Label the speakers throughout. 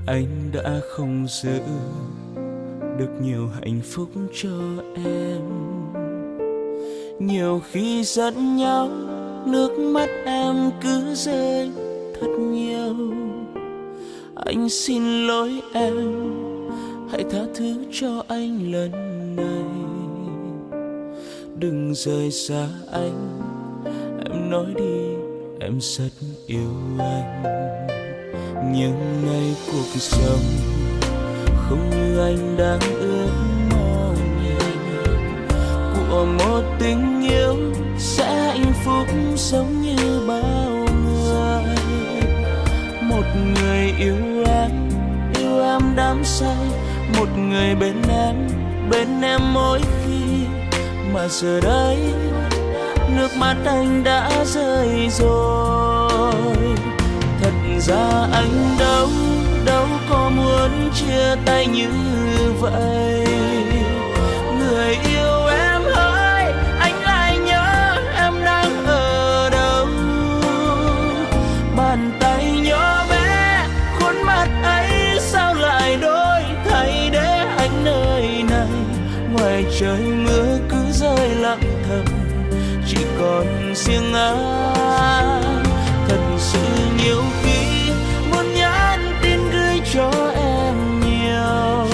Speaker 1: Anh đã không giữ được nhiều hạnh phúc cho em. Nhiều khi giận nhau, nước mắt em cứ rơi thật nhiều. Anh xin lỗi em, hãy tha thứ cho anh lần này. Đừng rời xa anh, em nói đi, em rất yêu anh. Nhưng ngày cuộc sống không như anh đang ước mong, của một tình yêu sẽ hạnh phúc giống như bao người. Một người yêu em đắm say, một người bên em mỗi khi. Mà giờ đây nước mắt anh đã rơi rồi. Thật ra anh đâu có muốn chia tay như vậy. Người yêu em ơi, anh lại nhớ em đang ở đâu. Bàn tay nhỏ bé, khuôn mặt ấy sao lại đổi thay để anh nơi này. Ngoài trời mưa cứ rơi lặng thầm, chỉ còn riêng anh. Thật sự nhiều khi muốn nhắn tin gửi cho em nhiều,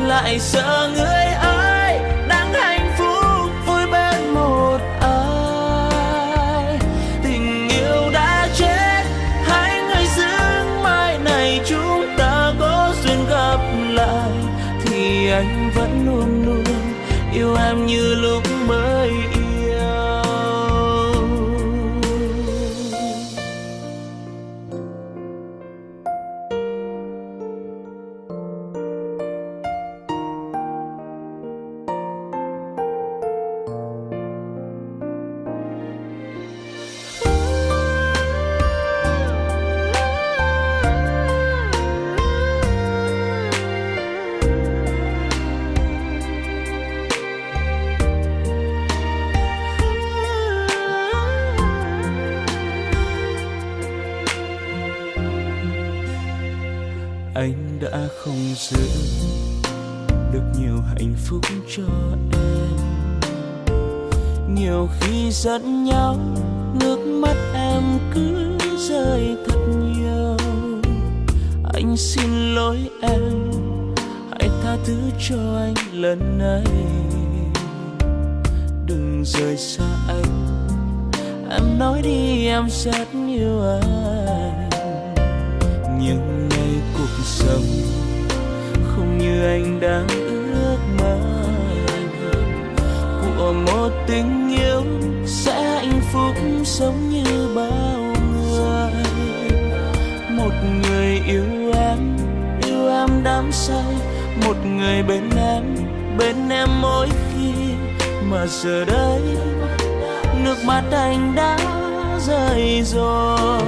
Speaker 1: lại sợ người ơi đang hạnh phúc vui bên một ai. Tình yêu đã chết, hai người giữ mai này chúng ta có duyên gặp lại. Thì anh vẫn luôn luôn yêu em như lúc mới yêu. Anh đã không giữ được nhiều hạnh phúc cho em. Nhiều khi giận nhau, nước mắt em cứ rơi thật nhiều. Anh xin lỗi em, hãy tha thứ cho anh lần này. Đừng rời xa anh, em nói đi, em rất yêu anh. Nhưng ngày cuộc sống không như anh đang ước mơ, của một tình yêu sẽ hạnh phúc giống như bao người. Một người yêu em đắm say, một người bên em mỗi khi. Mà giờ đây nước mắt anh đã rơi rồi.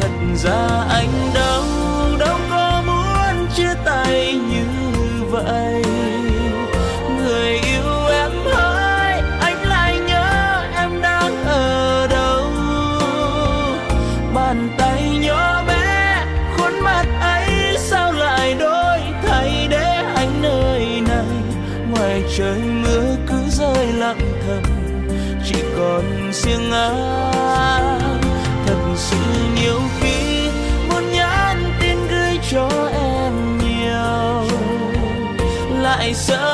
Speaker 1: Thật ra anh đâu có muốn chia tay như vậy. Người yêu em ơi, anh lại nhớ em đang ở đâu. Bàn tay nhỏ bé, khuôn mặt ấy sao lại đổi thay để anh nơi này. Ngoài trời mưa cứ rơi lặng thầm, chỉ còn riêng anh. Thật sự nhiều khi muốn nhắn tin gửi cho em nhiều, lại sợ